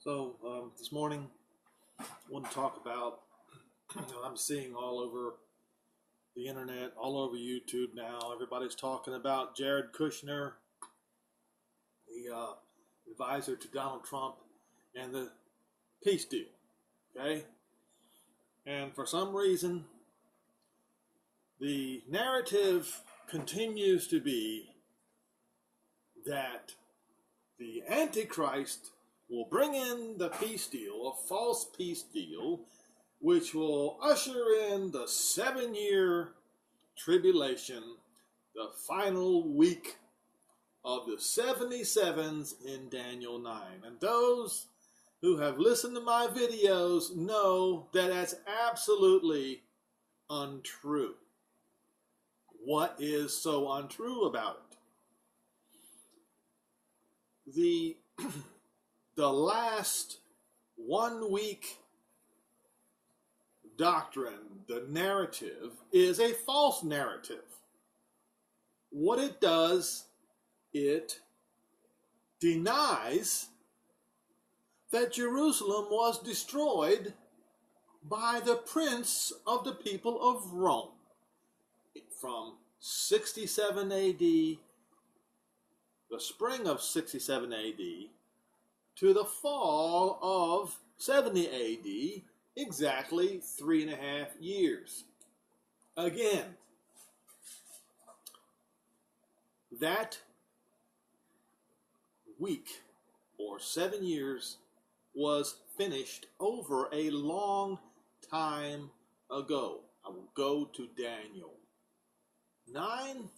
This morning, I want to talk about I'm seeing all over the internet, all over YouTube now. Everybody's talking about Jared Kushner, the advisor to Donald Trump, and the peace deal. Okay? And for some reason, the narrative continues to be that the Antichrist will bring in the peace deal, a false peace deal, which will usher in the 7-year tribulation, the final week of the 77s in Daniel 9. And those who have listened to my videos know that that's absolutely untrue. What is so untrue about it? The last 1 week doctrine, the narrative, is a false narrative. What it does, it denies that Jerusalem was destroyed by the prince of the people of Rome from 67 AD, the spring of 67 AD, to the fall of 70 AD, exactly 3.5 years. Again, that week, or 7 years, was finished over a long time ago. I will go to Daniel 9.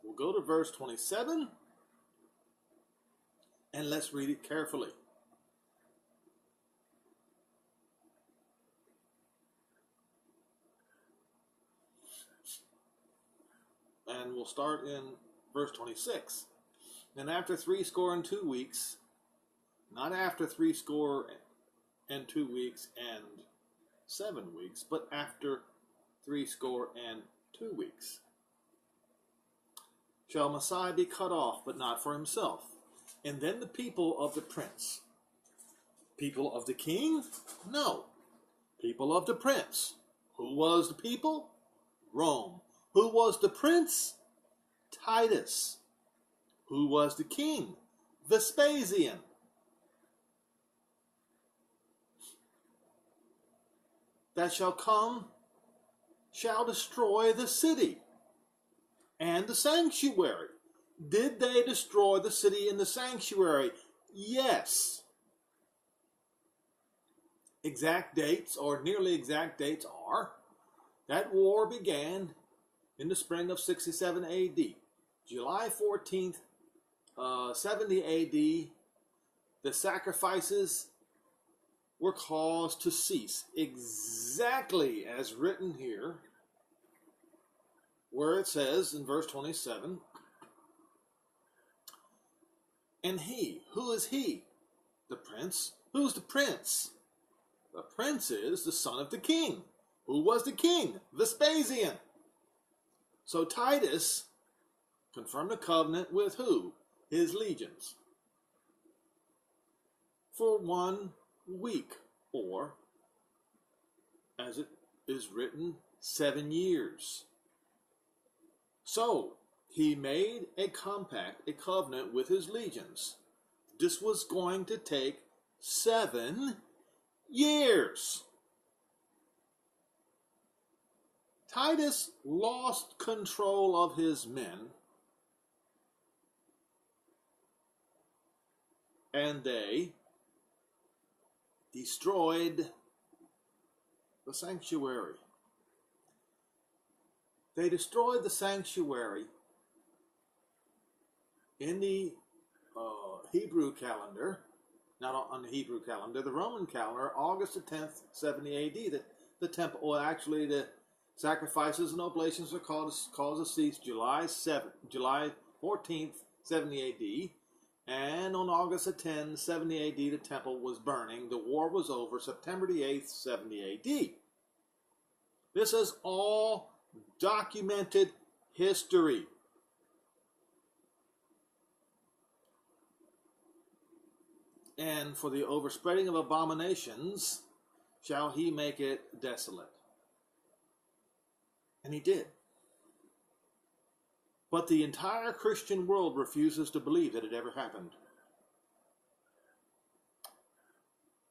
We'll go to verse 27, and let's read it carefully. And we'll start in verse 26. And after 62 weeks, not after 62 weeks and 7 weeks, but after 62 weeks, shall Messiah be cut off, but not for himself. And then the people of the prince. People of the king? No. People of the prince. Who was the people? Rome. Who was the prince? Titus. Who was the king? Vespasian. That shall come, shall destroy the city and the sanctuary. Did they destroy the city and the sanctuary? Yes. Exact dates, or nearly exact dates, are that war began in the spring of 67 AD. July 14th, 70 AD, the sacrifices were caused to cease, exactly as written here, where it says in verse 27, and he, who is he? The prince. Who's the prince? The prince is the son of the king. Who was the king? Vespasian. So Titus confirmed a covenant with who? His legions. For 1 week, or, as it is written, 7 years. So, he made a compact, a covenant with his legions. This was going to take 7 years. Titus lost control of his men, and they destroyed the sanctuary. They destroyed the sanctuary in the Hebrew calendar, not on the Hebrew calendar, the Roman calendar, August the 10th, 70 AD. The temple, well, actually, the sacrifices and oblations are called to cease July 14th, 70 AD. And on August the 10th, 70 AD, the temple was burning. The war was over September the 8th, 70 AD. This is all documented history. And for the overspreading of abominations shall he make it desolate. And he did. But the entire Christian world refuses to believe that it ever happened.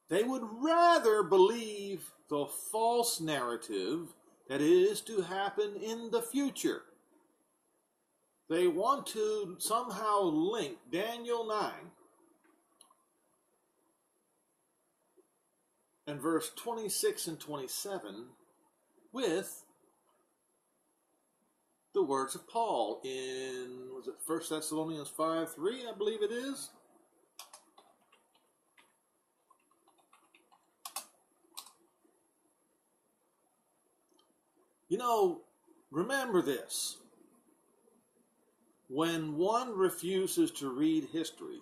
They would rather believe the false narrative that it is to happen in the future. They want to somehow link Daniel 9 and verse 26 and 27 with the words of Paul in, was it 1 Thessalonians 5:3, I believe it is? You know, remember this. When one refuses to read history,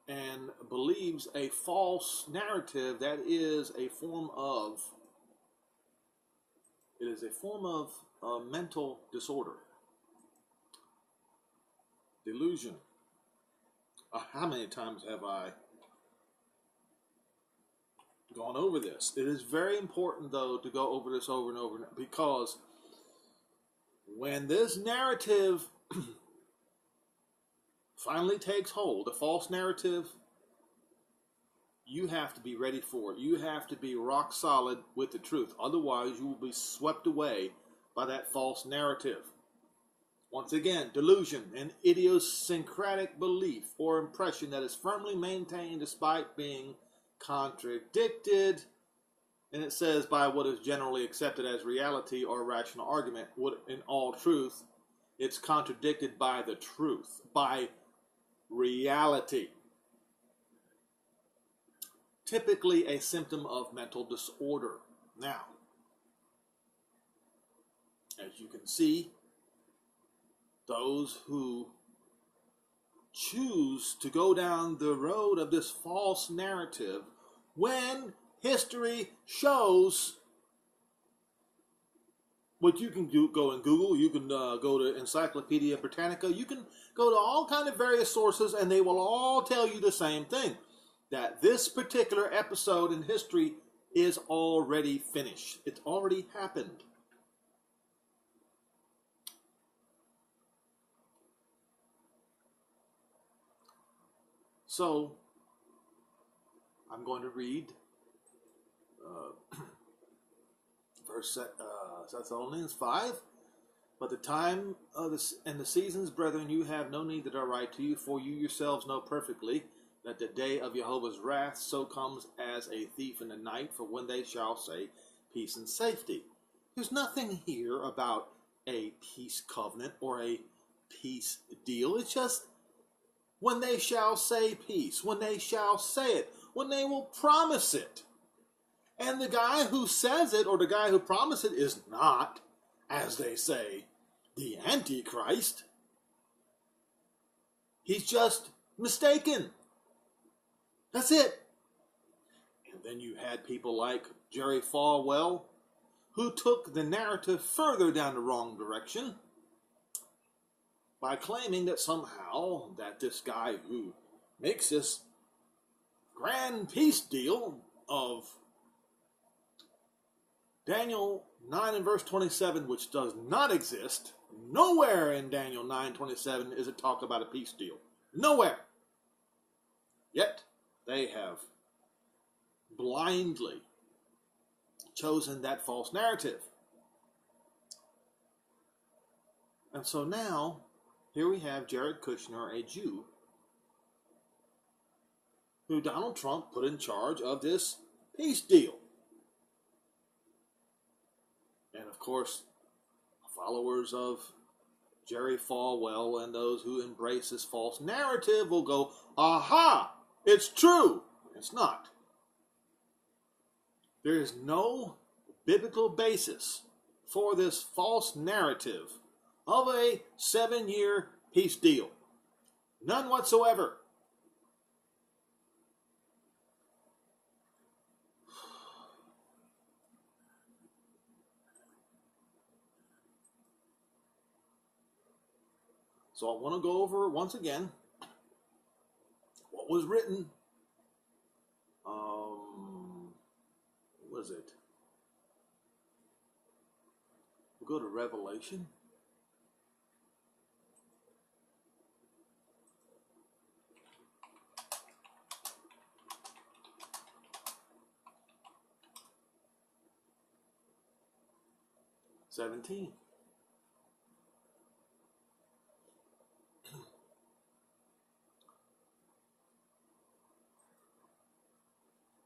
and believes a false narrative, that is a form of mental disorder, delusion. How many times have I gone over this? It is very important, though, to go over this over and over, because when this narrative finally takes hold, a false narrative, you have to be ready for it. You have to be rock solid with the truth. Otherwise, you will be swept away by that false narrative. Once again, delusion, an idiosyncratic belief or impression that is firmly maintained despite being contradicted. And it says, by what is generally accepted as reality or rational argument, in all truth, it's contradicted by the truth, by reality. Typically a symptom of mental disorder. Now, as you can see, those who choose to go down the road of this false narrative, when history shows, what you can do, go and Google, you can go to Encyclopedia Britannica, you can go to all kind of various sources, and they will all tell you the same thing, that this particular episode in history is already finished. It's already happened. So, I'm going to read First Thessalonians 5. But the time of and the seasons, brethren, you have no need that I write to you, for you yourselves know perfectly that the day of Jehovah's wrath so comes as a thief in the night, for when they shall say peace and safety. There's nothing here about a peace covenant or a peace deal. It's just when they shall say peace, when they shall say it, when they will promise it. And the guy who says it, or the guy who promises it, is not, as they say, the Antichrist. He's just mistaken. That's it. And then you had people like Jerry Falwell, who took the narrative further down the wrong direction by claiming that somehow that this guy who makes this grand peace deal of Daniel 9 and verse 27, which does not exist, nowhere in Daniel 9:27 is it talk about a peace deal. Nowhere. Yet, they have blindly chosen that false narrative. And so now, here we have Jared Kushner, a Jew, who Donald Trump put in charge of this peace deal. And of course, followers of Jerry Falwell and those who embrace this false narrative will go, aha, it's true. It's not. There is no biblical basis for this false narrative of a 7-year peace deal. None whatsoever. So I want to go over once again what was written. What was it? We'll go to Revelation. (17).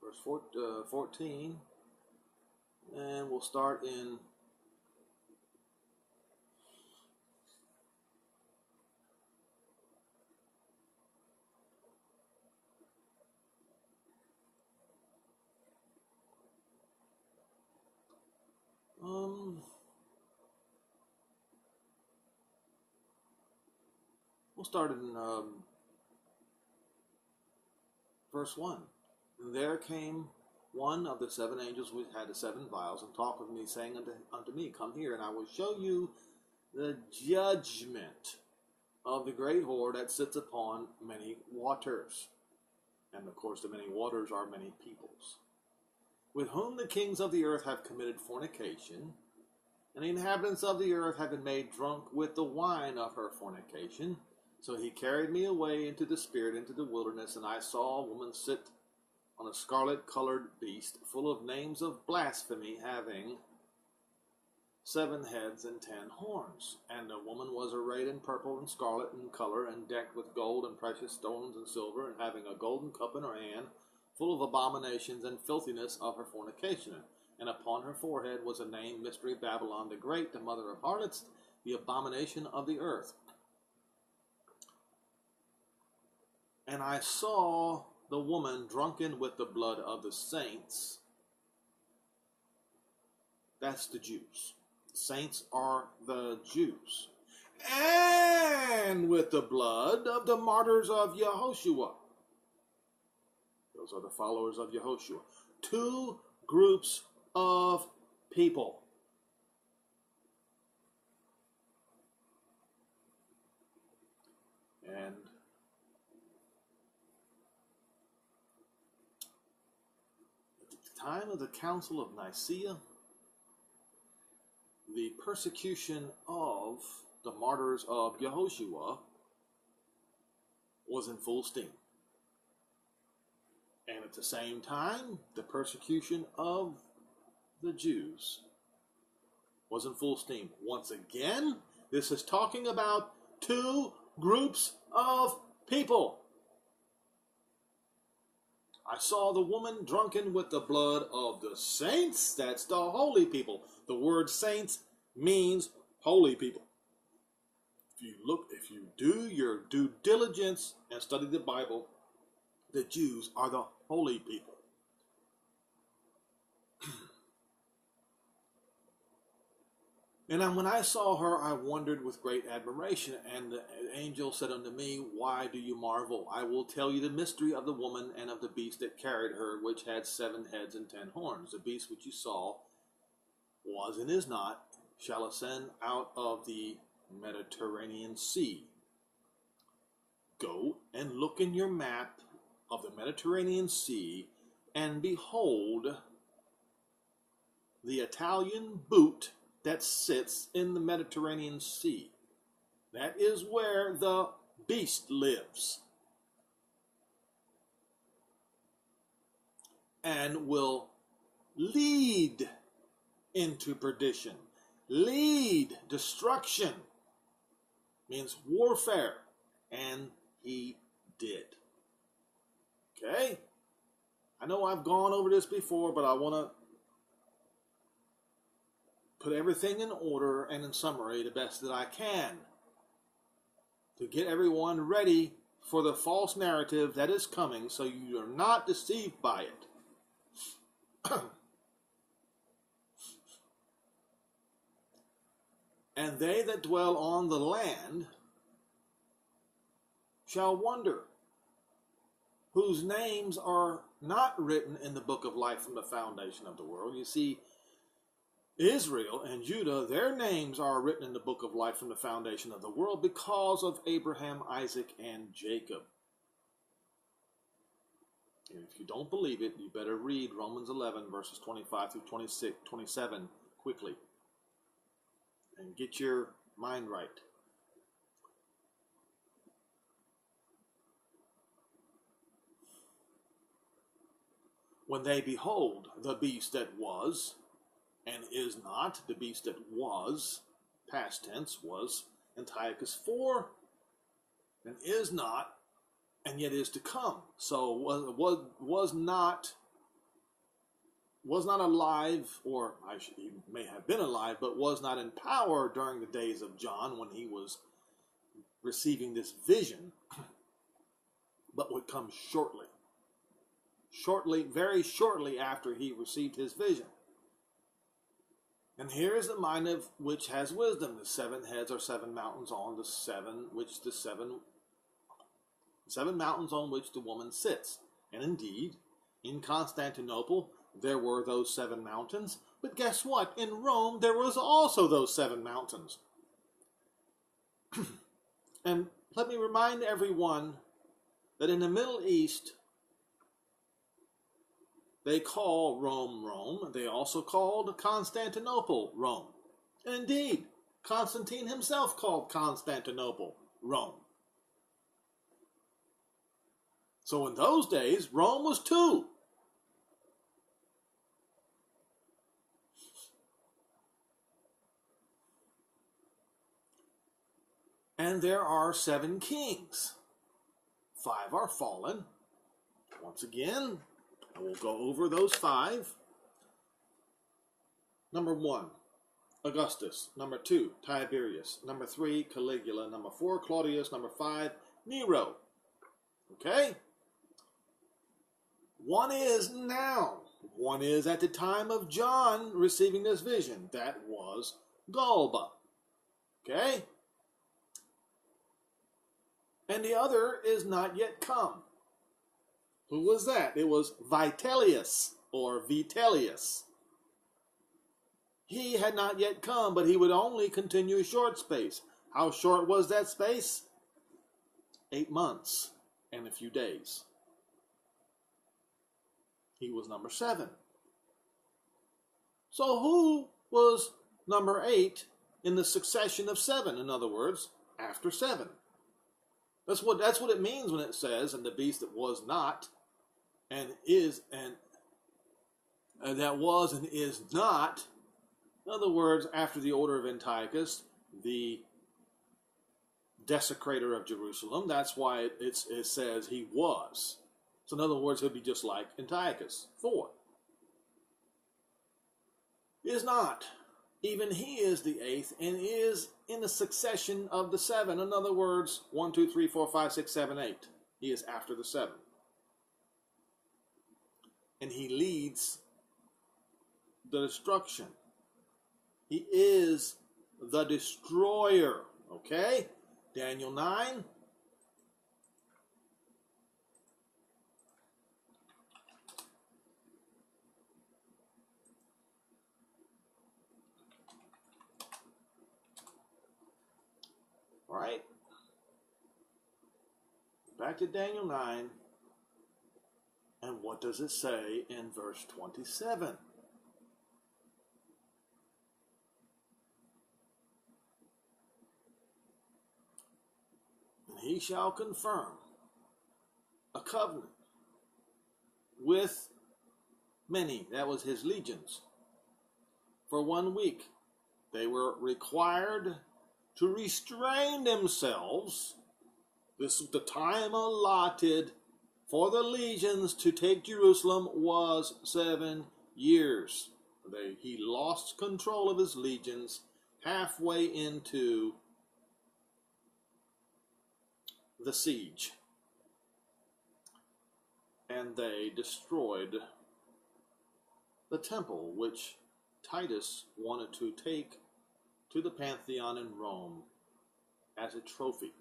Verse 14, and we'll start in verse 1. And there came one of the 7 angels which had the 7 vials, and talked with me, saying unto me, Come here, and I will show you the judgment of the great whore that sits upon many waters. And of course, the many waters are many peoples, with whom the kings of the earth have committed fornication, and the inhabitants of the earth have been made drunk with the wine of her fornication. So he carried me away into the spirit, into the wilderness, and I saw a woman sit on a scarlet-colored beast, full of names of blasphemy, having 7 heads and 10 horns. And the woman was arrayed in purple and scarlet in color, and decked with gold and precious stones and silver, and having a golden cup in her hand, full of abominations and filthiness of her fornication. And upon her forehead was a name, Mystery Babylon the Great, the mother of harlots, the abomination of the earth. And I saw the woman drunken with the blood of the saints. That's the Jews. The saints are the Jews. And with the blood of the martyrs of Yehoshua. Those are the followers of Yehoshua. 2 groups of people. And time of the Council of Nicaea, the persecution of the martyrs of Yehoshua was in full steam. And at the same time, the persecution of the Jews was in full steam. Once again, this is talking about 2 groups of people. I saw the woman drunken with the blood of the saints. That's the holy people. The word saints means holy people. If you do your due diligence and study the Bible, the Jews are the holy people. And when I saw her, I wondered with great admiration. And the angel said unto me, Why do you marvel? I will tell you the mystery of the woman and of the beast that carried her, which had 7 heads and 10 horns. The beast which you saw was and is not, shall ascend out of the Mediterranean Sea. Go and look in your map of the Mediterranean Sea, and behold the Italian boot that sits in the Mediterranean Sea. That is where the beast lives, and will lead into perdition. Lead, destruction, means warfare, and he did. Okay? I know I've gone over this before, but I want to put everything in order and in summary the best that I can to get everyone ready for the false narrative that is coming, so you are not deceived by it. And they that dwell on the land shall wonder, whose names are not written in the book of life from the foundation of the world. You see, Israel and Judah, their names are written in the book of life from the foundation of the world because of Abraham, Isaac, and Jacob. And if you don't believe it, you better read Romans 11, verses 25 through 27 quickly and get your mind right. When they behold the beast that was and is not, the beast that was, past tense, was Antiochus IV, and is not, and yet is to come. So was not alive, or he may have been alive, but was not in power during the days of John when he was receiving this vision, but would come shortly, very shortly after he received his vision. And here is the mind of which has wisdom. The 7 heads are 7 mountains on the seven mountains on which the woman sits. And indeed, in Constantinople, there were those 7 mountains. But guess what? In Rome, there was also those 7 mountains. And let me remind everyone that in the Middle East, they call Rome, Rome. They also called Constantinople, Rome. And indeed, Constantine himself called Constantinople, Rome. So in those days, Rome was 2. And there are 7 kings. 5 are fallen. Once again, I will go over those 5. Number 1, Augustus. Number 2, Tiberius. Number 3, Caligula. Number 4, Claudius. Number 5, Nero. Okay? 1 is now. 1 is at the time of John receiving this vision. That was Galba. Okay? And the other is not yet come. Who was that? It was Vitellius, or Vitellius. He had not yet come, but he would only continue a short space. How short was that space? 8 months and a few days. He was number 7. So who was number 8 in the succession of 7? In other words, after 7. That's what it means when it says, and the beast that was not, and is, and that was and is not. In other words, after the order of Antiochus, the desecrator of Jerusalem. That's why it says he was. So in other words, he'll be just like Antiochus IV. Is not. Even he is the 8th and is in the succession of the 7. In other words, 1, 2, 3, 4, 5, 6, 7, 8. He is after the 7. And he leads the destruction. He is the destroyer. Okay? Daniel 9. All right. Back to Daniel 9. And what does it say in verse 27? And he shall confirm a covenant with many. That was his legions. For 1 week. They were required to restrain themselves. This was the time allotted for the legions to take Jerusalem was 7 years. He lost control of his legions halfway into the siege. And they destroyed the temple, which Titus wanted to take to the Pantheon in Rome as a trophy.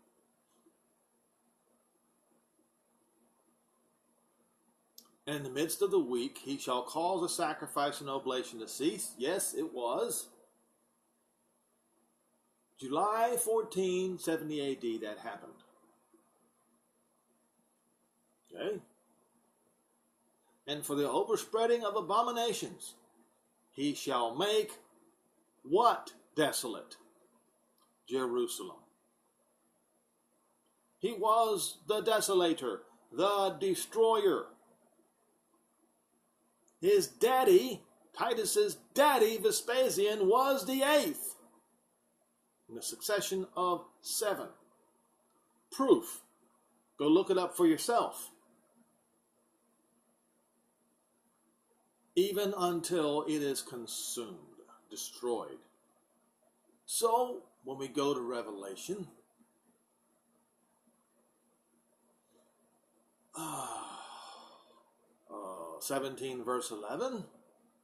And in the midst of the week, he shall cause the sacrifice and oblation to cease. Yes, it was July 1470 AD that happened. Okay? And for the overspreading of abominations, he shall make what desolate? Jerusalem. He was the desolator, the destroyer. His daddy, Titus's daddy, Vespasian, was the 8th in the succession of 7. Proof. Go look it up for yourself. Even until it is consumed, destroyed. So, when we go to Revelation, 17 verse 11,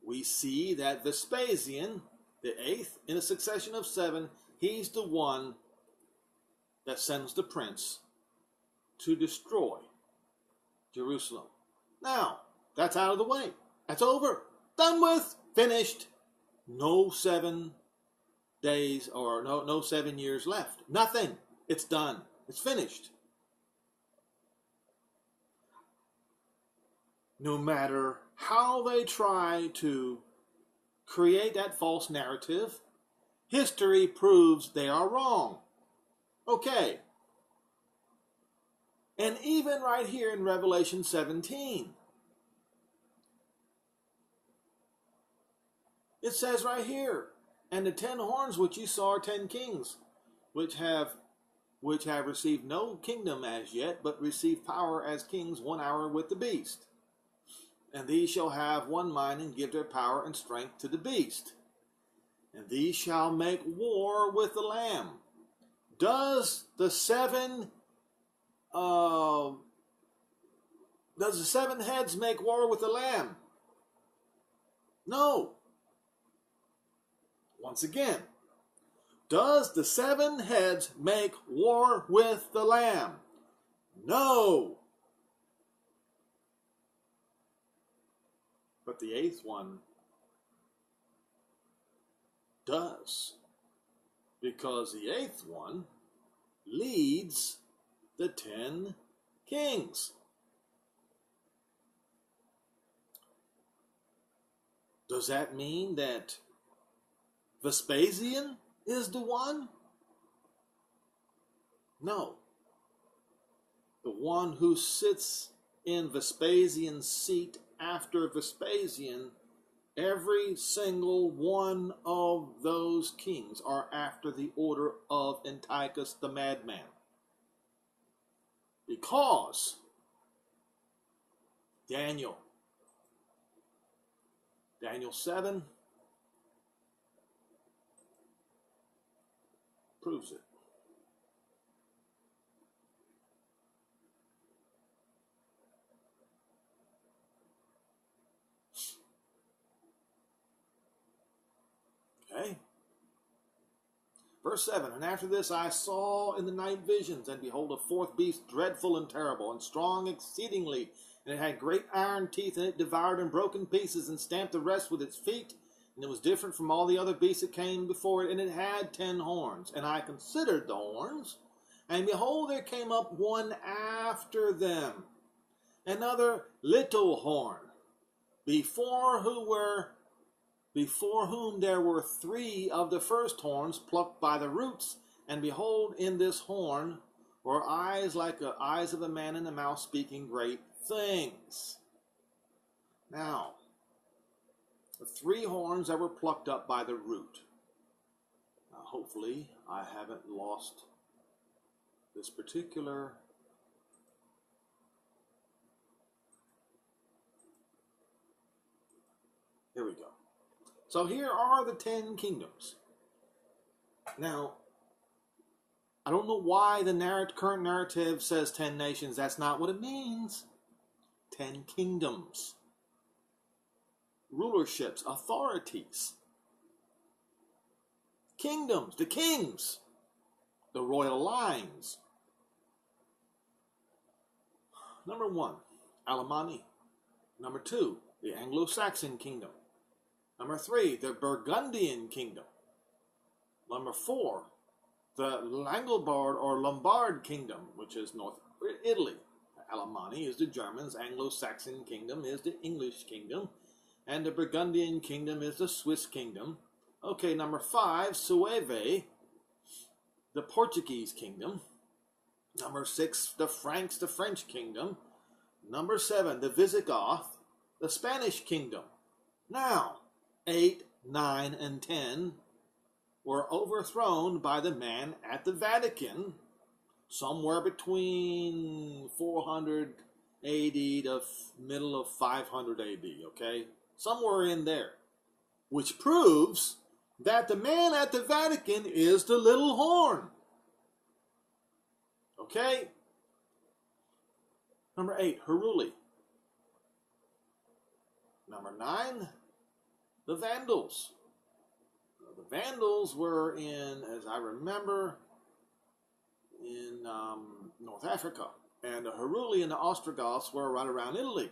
we see that Vespasian, the 8th in a succession of 7, he's the one that sends the prince to destroy Jerusalem. Now, that's out of the way. That's over. Done with. Finished. No 7 days or no 7 years left. Nothing. It's done. It's finished. No matter how they try to create that false narrative, history proves they are wrong. Okay. And even right here in Revelation 17, it says right here, and the 10 horns which you saw are 10 kings, which have received no kingdom as yet, but receive power as kings 1 hour with the beast. And these shall have one mind and give their power and strength to the beast. And these shall make war with the Lamb. Does the 7 heads make war with the Lamb? No. Once again, does the 7 heads make war with the Lamb? No. But the 8th one does. Because the 8th one leads the 10 kings. Does that mean that Vespasian is the one? No. The one who sits in Vespasian's seat after Vespasian, every single one of those kings are after the order of Antiochus the madman. Because Daniel 7 proves it. Okay. Verse 7, and after this I saw in the night visions, and behold, a 4th beast, dreadful and terrible, and strong exceedingly, and it had great iron teeth, and it devoured and broke in pieces, and stamped the rest with its feet, and it was different from all the other beasts that came before it, and it had 10 horns. And I considered the horns, and behold, there came up one after them, another little horn, before whom there were 3 of the first horns plucked by the roots, and behold, in this horn were eyes like the eyes of a man, and a mouth speaking great things. Now, the 3 horns that were plucked up by the root. Now, hopefully, I haven't lost this particular Here we go. So here are the 10 kingdoms. Now, I don't know why the current narrative says 10 nations. That's not what it means. 10 kingdoms. Rulerships, authorities. kingdoms, the kings, the royal lines. Number 1, Alemanni. Number 2, the Anglo-Saxon kingdom. Number 3, the Burgundian kingdom. Number 4, the Langobarд or Lombard kingdom, which is North Italy. Alemanni is the Germans, Anglo-Saxon kingdom is the English kingdom, and the Burgundian kingdom is the Swiss kingdom. Okay, number 5, Sueve, the Portuguese kingdom. Number 6, the Franks, the French kingdom. Number 7, the Visigoth, the Spanish kingdom. Now, 8, 9, and 10 were overthrown by the man at the Vatican somewhere between 400 AD to middle of 500 AD, okay? Somewhere in there. Which proves that the man at the Vatican is the little horn. Okay? Number 8, Heruli. Number 9, the Vandals. The Vandals were in, as I remember, in North Africa. And the Heruli and the Ostrogoths were right around Italy.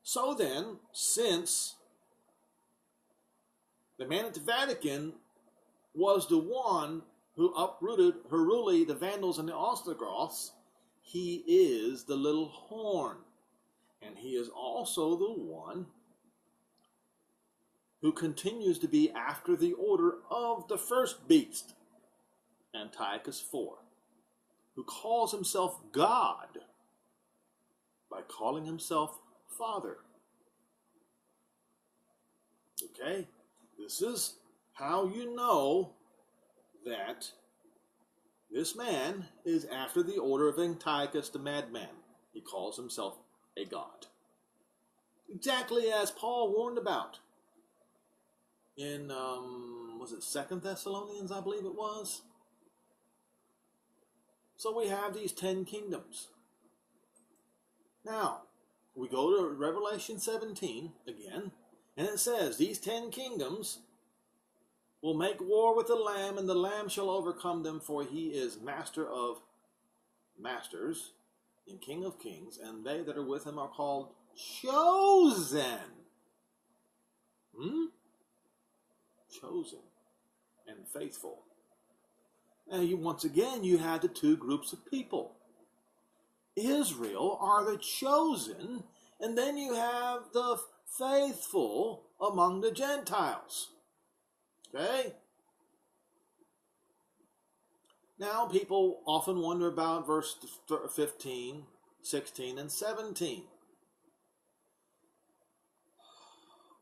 So then, since the man at the Vatican was the one who uprooted Heruli, the Vandals, and the Ostrogoths, he is the little horn. And he is also the one who continues to be after the order of the first beast, Antiochus IV, who calls himself God by calling himself Father. Okay? This is how you know that this man is after the order of Antiochus the madman. He calls himself a god. Exactly as Paul warned about in, was it 2 Thessalonians, I believe it was? So we have these 10 kingdoms. Now, we go to Revelation 17 again, and it says, these 10 kingdoms will make war with the Lamb, and the Lamb shall overcome them, for he is master of masters and King of kings, and they that are with him are called chosen. Chosen and faithful. And once again, you have the two groups of people. Israel are the chosen, and then you have the faithful among the Gentiles. Okay? Now, people often wonder about verse 15, 16, and 17.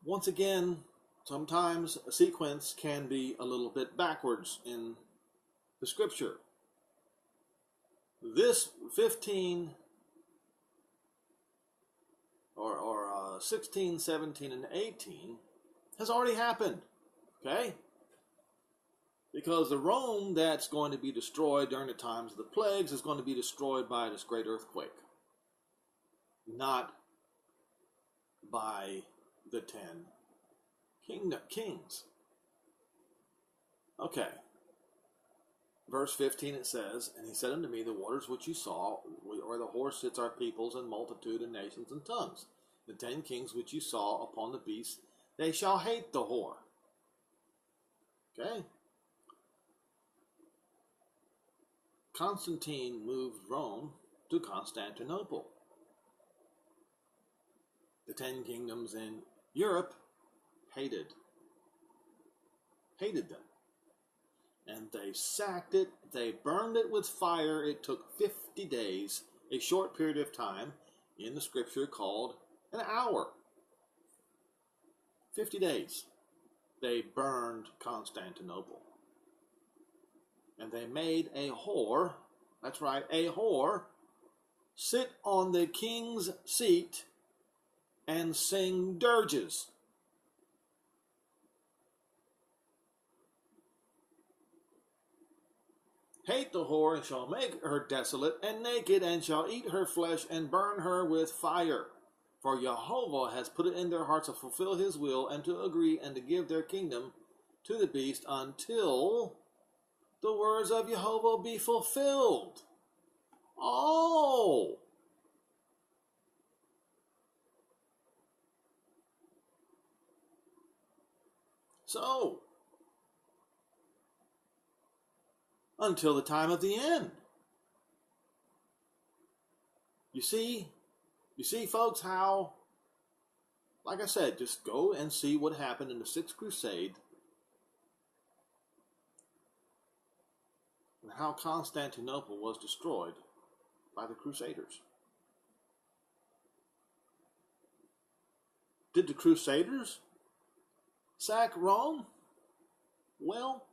Once again, sometimes a sequence can be a little bit backwards in the scripture. This 15 or 16, 17, and 18 has already happened. Okay? Because the Rome that's going to be destroyed during the times of the plagues is going to be destroyed by this great earthquake. Not by the 10 kings. Okay. Verse 15 it says, and he said unto me, the waters which you saw, where the horse sits, are peoples and multitude and nations and tongues. The 10 kings which you saw upon the beast, they shall hate the whore. Okay? Constantine moved Rome to Constantinople. The 10 kingdoms in Europe hated them. And they sacked it, they burned it with fire. It took 50 days, a short period of time, in the scripture called an hour. 50 days. They burned Constantinople. And they made a whore, that's right, a whore, sit on the king's seat and sing dirges. Hate the whore, and shall make her desolate and naked, and shall eat her flesh, and burn her with fire. For Jehovah has put it in their hearts to fulfill his will, and to agree, and to give their kingdom to the beast until the words of Jehovah be fulfilled. Oh! So, until the time of the end. You see, folks, how, like I said, just go and see what happened in the Sixth Crusade and how Constantinople was destroyed by the Crusaders. Did the Crusaders sack Rome? Well,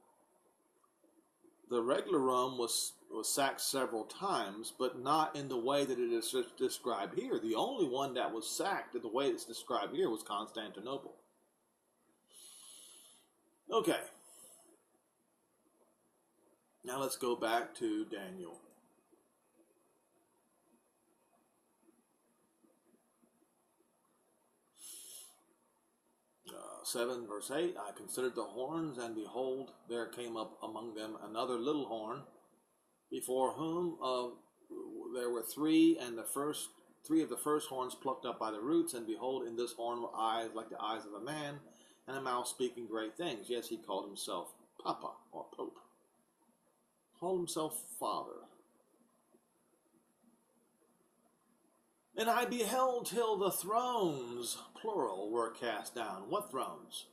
the regular Rome was sacked several times, but not in the way that it is described here. The only one that was sacked in the way it's described here was Constantinople. Okay. Now let's go back to Daniel. 7 verse 8, I considered the horns, and behold, there came up among them another little horn, before whom there were three of the first horns plucked up by the roots, and behold, in this horn were eyes like the eyes of a man, and a mouth speaking great things. Yes, he called himself Papa, or Pope. Called himself Father. And I beheld till the thrones, plural, were cast down. What thrones?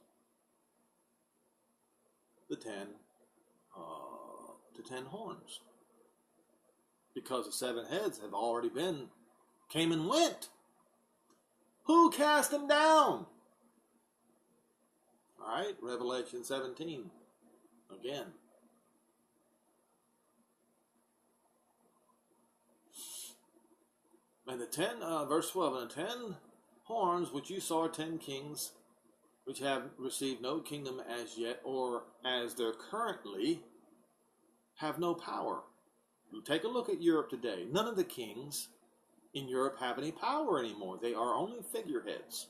The 10 horns. Because the 7 heads have already came and went. Who cast them down? All right, Revelation 17. Again. And the verse 12, and the 10 horns which you saw are 10 kings, which have received no kingdom as yet, or as they're currently, have no power. You take a look at Europe today. None of the kings in Europe have any power anymore. They are only figureheads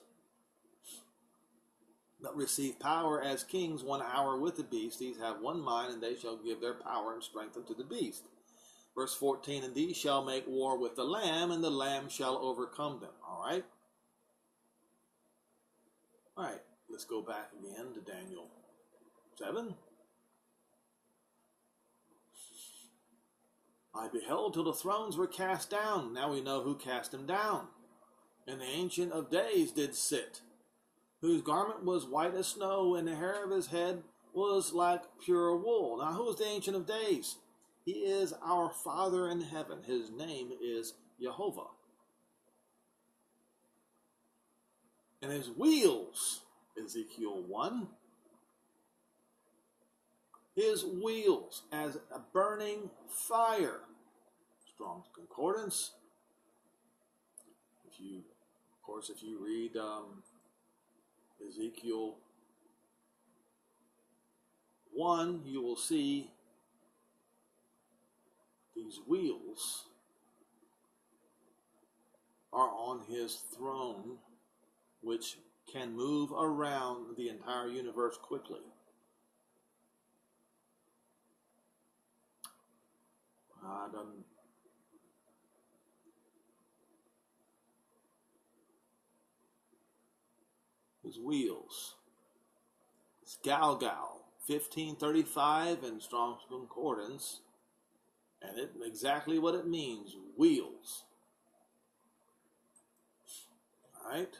that receive power as kings 1 hour with the beast. These have one mind, and they shall give their power and strength unto the beast. Verse 14, and these shall make war with the Lamb, and the Lamb shall overcome them. All right? All right, let's go back again to Daniel 7. I beheld till the thrones were cast down. Now we know who cast them down. And the Ancient of Days did sit, whose garment was white as snow, and the hair of his head was like pure wool. Now who is the Ancient of Days? He is our Father in heaven. His name is Jehovah. And his wheels, Ezekiel 1, his wheels as a burning fire. Strong's Concordance. If you read Ezekiel 1, you will see these wheels are on his throne, which can move around the entire universe quickly. His wheels. It's Galgal, 1535 in Strong's Concordance. And exactly what it means, wheels. All right?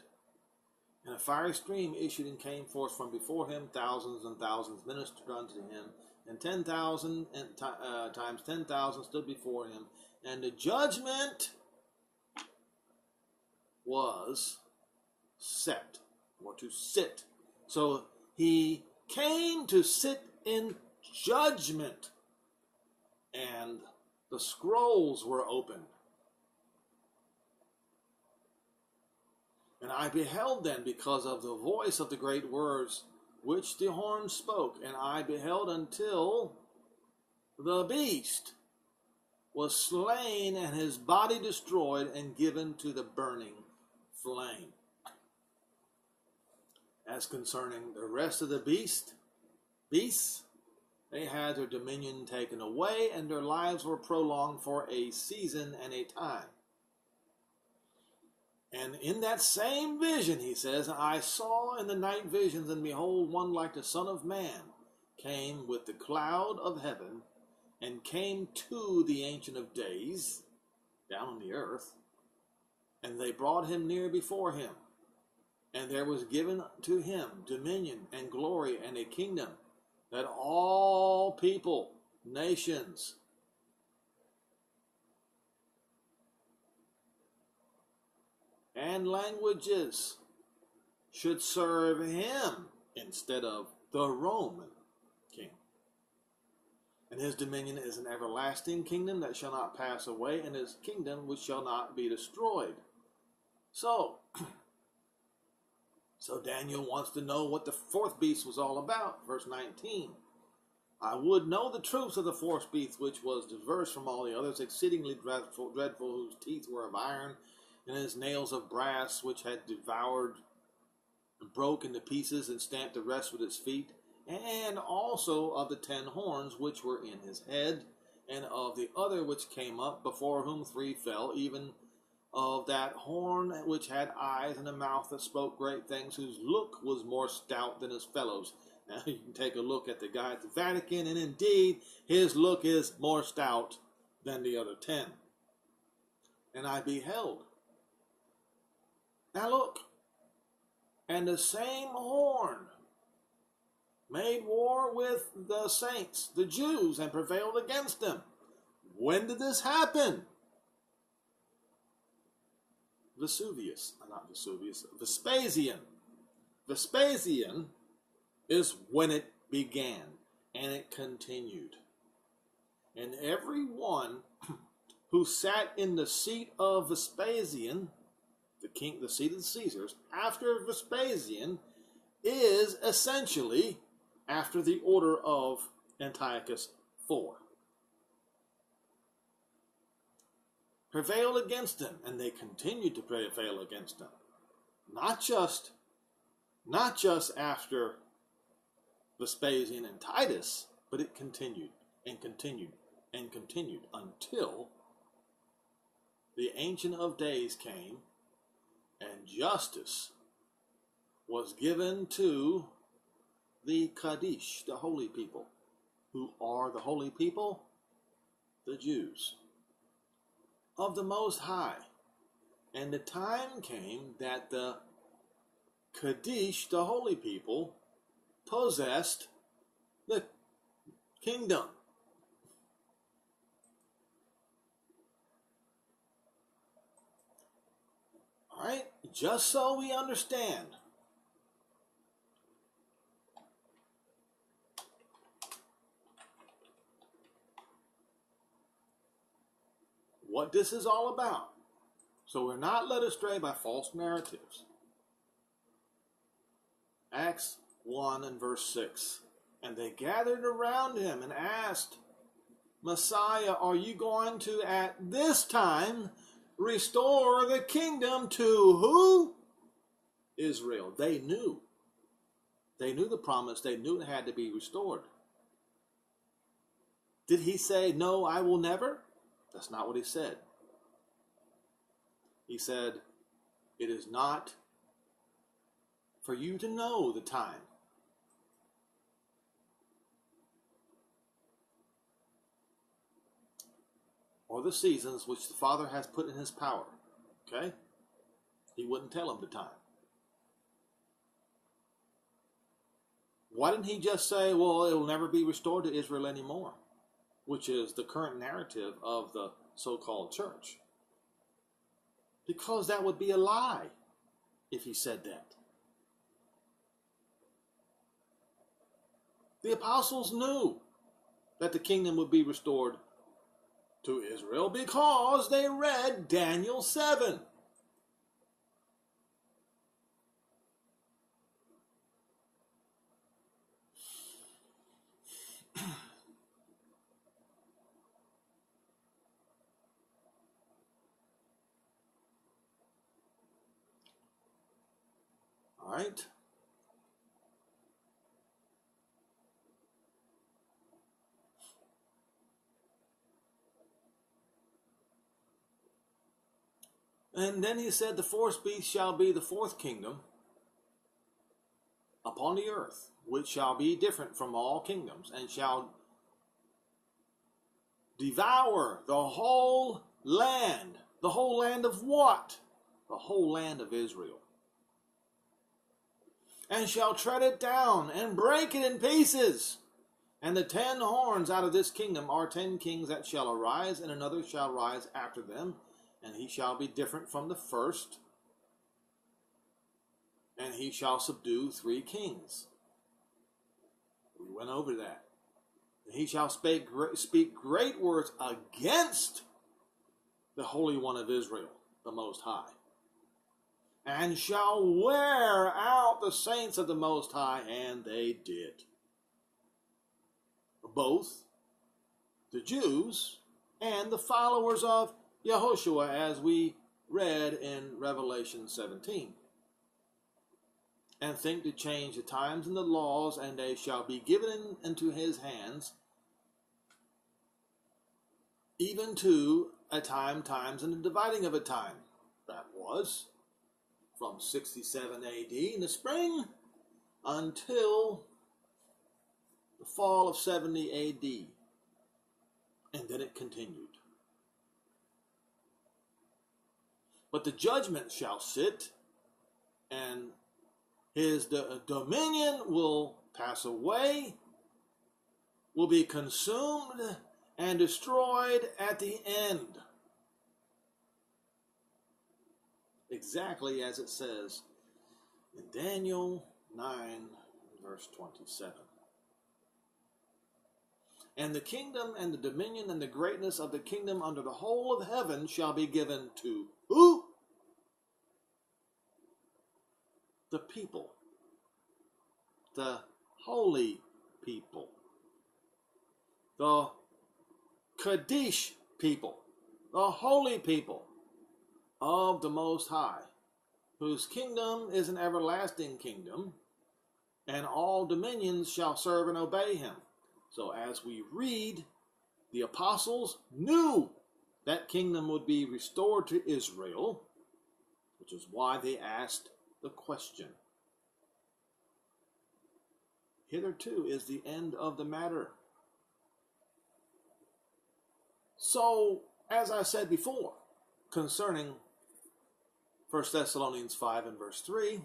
And a fiery stream issued and came forth from before him. Thousands and thousands ministered unto him. And 10,000 times 10,000 stood before him. And the judgment was set, or to sit. So he came to sit in judgment. And the scrolls were opened. And I beheld then, because of the voice of the great words which the horn spoke, and I beheld until the beast was slain, and his body destroyed, and given to the burning flame. As concerning the rest of the beast, beasts, they had their dominion taken away, and their lives were prolonged for a season and a time. And in that same vision, he says, I saw in the night visions, and behold, one like the Son of Man came with the cloud of heaven, and came to the Ancient of Days, down on the earth, and they brought him near before him. And there was given to him dominion and glory and a kingdom, that all people, nations, and languages should serve him instead of the Roman king. And his dominion is an everlasting kingdom that shall not pass away, and his kingdom which shall not be destroyed. So Daniel wants to know what the fourth beast was all about. Verse 19. I would know the truths of the fourth beast, which was diverse from all the others, exceedingly dreadful, whose teeth were of iron, and his nails of brass, which had devoured and broke into pieces, and stamped the rest with its feet, and also of the 10 horns which were in his head, and of the other which came up, before whom 3 fell, even of that horn which had eyes and a mouth that spoke great things, whose look was more stout than his fellows. Now you can take a look at the guy at the Vatican, and indeed his look is more stout than the other 10. And I beheld. Now look, and the same horn made war with the saints, the Jews, and prevailed against them. When did this happen? Vespasian. Vespasian is when it began, and it continued. And everyone who sat in the seat of Vespasian, the seat of the Caesars, after Vespasian, is essentially after the order of Antiochus IV. Prevailed against them, and they continued to prevail against them. Not just after Vespasian and Titus, but it continued and continued and continued until the Ancient of Days came, and justice was given to the Kaddish, the holy people. Who are the holy people? The Jews of the Most High. And the time came that the Kaddish, the holy people, possessed the kingdom. All right, just so we understand. What this is all about. So we're not led astray by false narratives. Acts 1 and verse 6. And they gathered around him and asked, Messiah, are you going to at this time restore the kingdom to who? Israel. They knew. They knew the promise. They knew it had to be restored. Did he say, no, I will never? That's not what he said. He said, it is not for you to know the time. Or the seasons which the Father has put in his power. Okay? He wouldn't tell him the time. Why didn't he just say, well, it will never be restored to Israel anymore? Which is the current narrative of the so-called church. Because that would be a lie if he said that. The apostles knew that the kingdom would be restored to Israel because they read Daniel 7. All right. And then he said, the fourth beast shall be the fourth kingdom upon the earth, which shall be different from all kingdoms, and shall devour the whole land. The whole land of what? The whole land of Israel. And shall tread it down and break it in pieces. And the 10 horns out of this kingdom are 10 kings that shall arise, and another shall rise after them, and he shall be different from the first, and he shall subdue 3 kings. We went over that. And he shall speak great words against the Holy One of Israel, the Most High, and shall wear out the saints of the Most High, and they did. Both the Jews and the followers of Yehoshua, as we read in Revelation 17. And think to change the times and the laws, and they shall be given into his hands, even to a times, and the dividing of a time. That was from 67 AD in the spring until the fall of 70 AD. And then it continued. But the judgment shall sit, and his dominion will pass away, will be consumed and destroyed at the end. Exactly as it says in Daniel 9, verse 27. And the kingdom and the dominion and the greatness of the kingdom under the whole of heaven shall be given to who? The people. The holy people. The Kaddish people. The holy people of the Most High, whose kingdom is an everlasting kingdom, and all dominions shall serve and obey him. So as we read, the apostles knew that kingdom would be restored to Israel, which is why they asked the question. Hitherto is the end of the matter. So, as I said before, concerning 1 Thessalonians 5 and verse 3,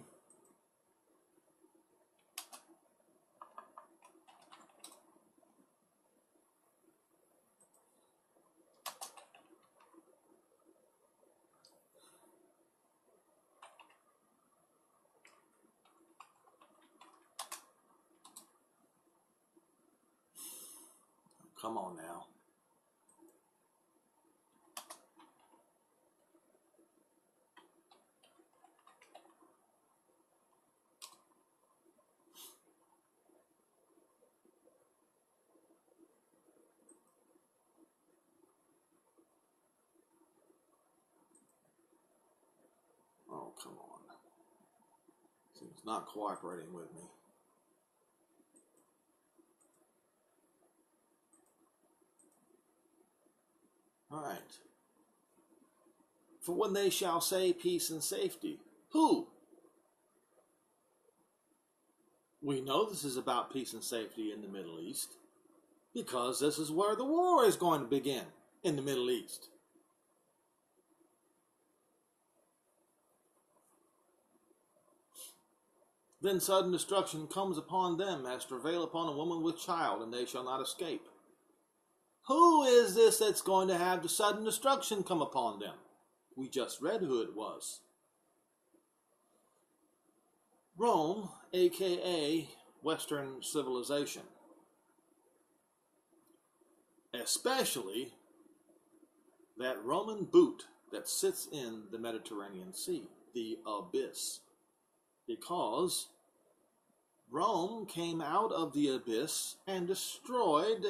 come on now. Oh, come on. Seems not cooperating with me. All right. For when they shall say peace and safety, who? We know this is about peace and safety in the Middle East, because this is where the war is going to begin, in the Middle East. Then sudden destruction comes upon them as travail upon a woman with child, and they shall not escape. Who is this that's going to have the sudden destruction come upon them? We just read who it was. Rome, aka Western civilization. Especially that Roman boot that sits in the Mediterranean Sea, the abyss. Because Rome came out of the abyss and destroyed,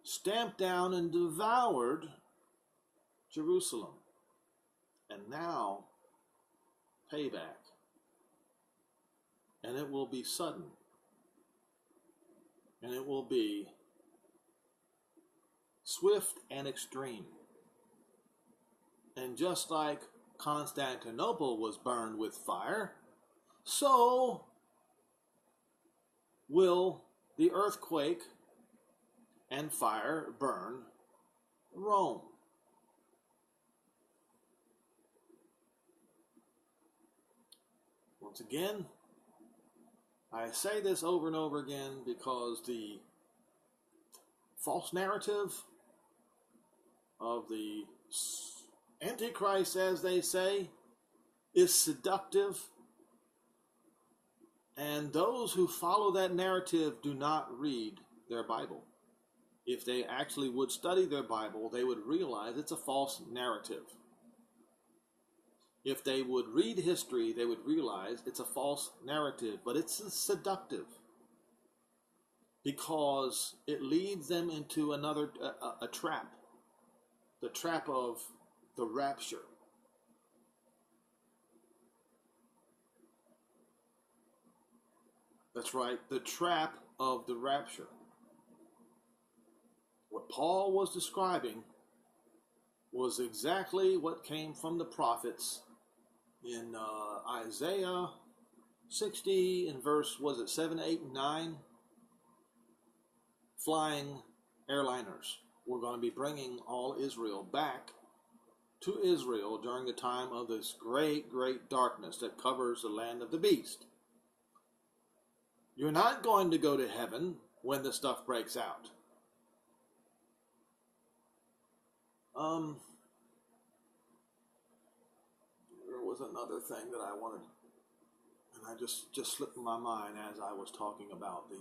stamped down, and devoured Jerusalem. And now, payback. And it will be sudden. And it will be swift and extreme. And just like Constantinople was burned with fire, so will the earthquake and fire burn Rome. Once again, I say this over and over again because the false narrative of the Antichrist, as they say, is seductive. And those who follow that narrative do not read their Bible. If they actually would study their Bible, they would realize it's a false narrative. If they would read history, they would realize it's a false narrative, but it's seductive because it leads them into another a trap, the trap of the rapture. That's right, the trap of the rapture. What Paul was describing was exactly what came from the prophets in Isaiah 60 in verse, was it 7, 8, and 9? Flying airliners were going to be bringing all Israel back to Israel during the time of this great, great darkness that covers the land of the beast. You're not going to go to heaven when the stuff breaks out. There was another thing that I wanted, and I just slipped in my mind as I was talking about the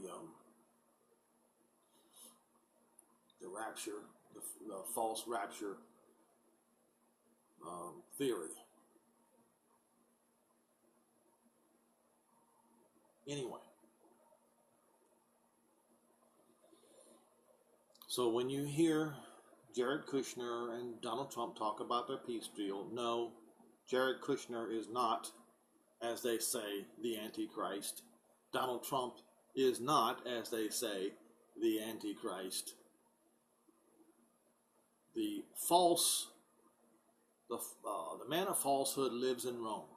rapture, the false rapture theory. Anyway, so when you hear Jared Kushner and Donald Trump talk about their peace deal, no, Jared Kushner is not, as they say, the Antichrist. Donald Trump is not, as they say, the Antichrist. The man of falsehood lives in Rome.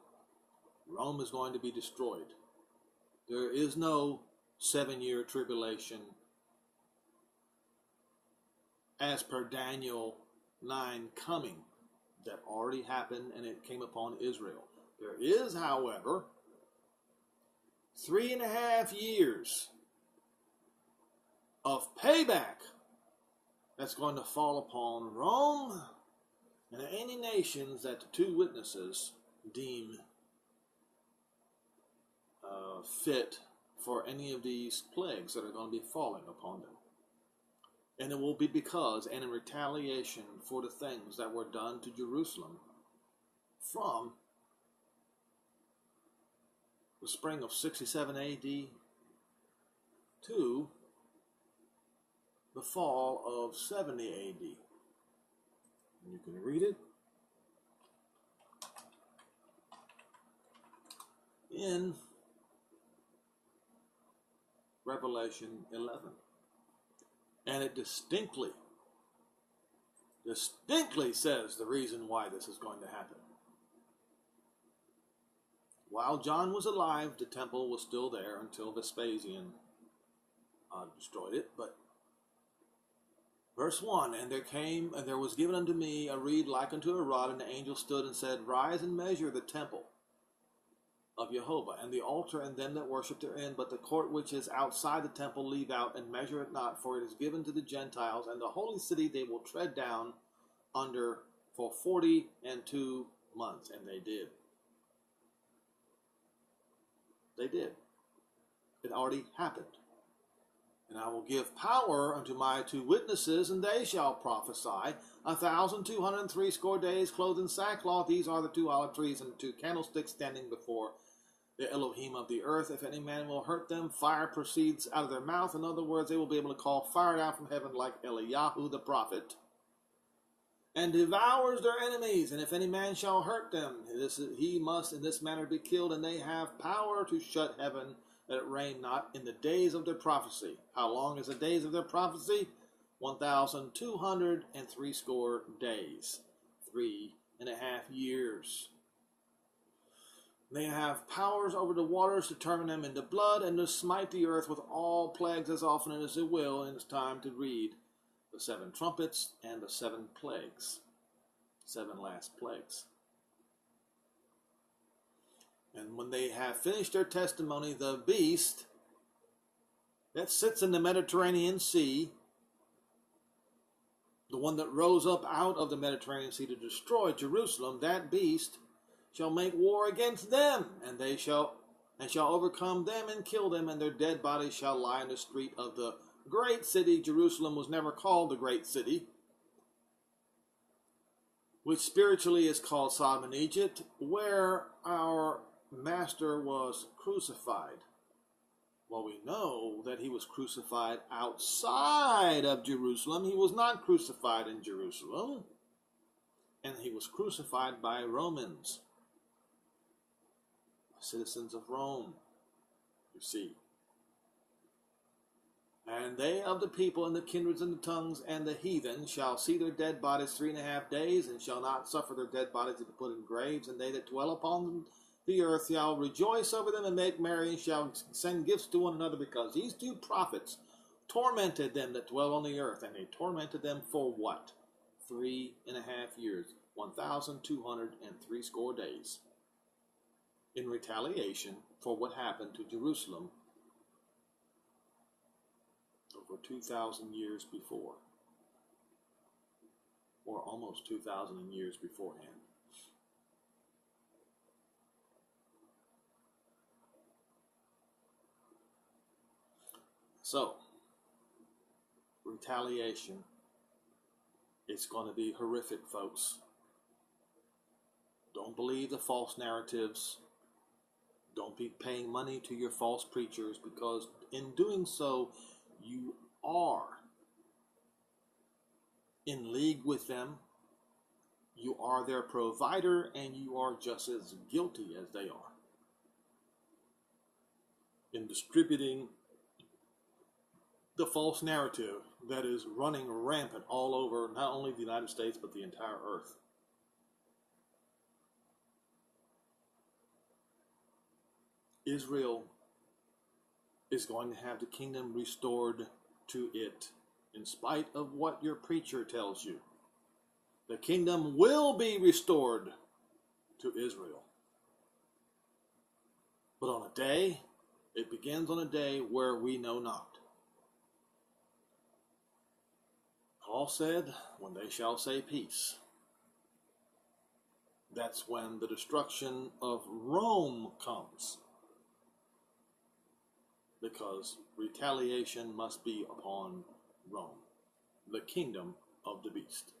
Rome is going to be destroyed. There is no 7-year tribulation as per Daniel 9 coming. That already happened, and it came upon Israel. There is, however, 3.5 years of payback that's going to fall upon Rome and any nations that the two witnesses deem fit for any of these plagues that are going to be falling upon them. And it will be because and in retaliation for the things that were done to Jerusalem from the spring of 67 AD to the fall of 70 AD. And you can read it in Revelation 11. And it distinctly says the reason why this is going to happen. While John was alive, the temple was still there until Vespasian destroyed it. But verse 1, and there was given unto me a reed like unto a rod, and the angel stood and said, Rise and measure the temple of Jehovah, and the altar, and them that worship therein, but the court which is outside the temple leave out, and measure it not, for it is given to the Gentiles, and the holy city they will tread down under for 42 months. And they did. They did. It already happened. And I will give power unto my two witnesses, and they shall prophesy 1,260 days, clothed in sackcloth. These are the 2 olive trees and the 2 candlesticks standing before the Elohim of the earth. If any man will hurt them, fire proceeds out of their mouth. In other words, they will be able to call fire down from heaven like Eliyahu the prophet, and devours their enemies. And if any man shall hurt them, he must in this manner be killed. And they have power to shut heaven, that it rain not in the days of their prophecy. How long is the days of their prophecy? 1,260 days. 3 and a half years. They have powers over the waters to turn them into blood and to smite the earth with all plagues as often as it will. And it's time to read the 7 trumpets and the 7 plagues. 7 last plagues. And when they have finished their testimony, the beast that sits in the Mediterranean Sea, the one that rose up out of the Mediterranean Sea to destroy Jerusalem, that beast shall make war against them, and shall overcome them and kill them, and their dead bodies shall lie in the street of the great city. Jerusalem was never called the great city, which spiritually is called Sodom and Egypt, where our Master was crucified. Well, we know that he was crucified outside of Jerusalem. He was not crucified in Jerusalem, and he was crucified by Romans, citizens of Rome, you see. And they of the people and the kindreds and the tongues and the heathen shall see their dead bodies 3.5 days, and shall not suffer their dead bodies to be put in graves. And they that dwell upon the earth shall rejoice over them and make merry, and shall send gifts to one another, because these 2 prophets tormented them that dwell on the earth. And they tormented them for what? 3.5 years, 1,260 days, in retaliation for what happened to Jerusalem over 2,000 years before, or almost 2,000 years beforehand. So, retaliation, it's going to be horrific, folks. Don't believe the false narratives. Don't be paying money to your false preachers, because in doing so, you are in league with them. You are their provider, and you are just as guilty as they are in distributing the false narrative that is running rampant all over not only the United States, but the entire earth. Israel is going to have the kingdom restored to it, in spite of what your preacher tells you. The kingdom will be restored to Israel. But on a day, it begins on a day where we know not. Paul said, when they shall say peace, that's when the destruction of Rome comes. Because retaliation must be upon Rome, the kingdom of the beast.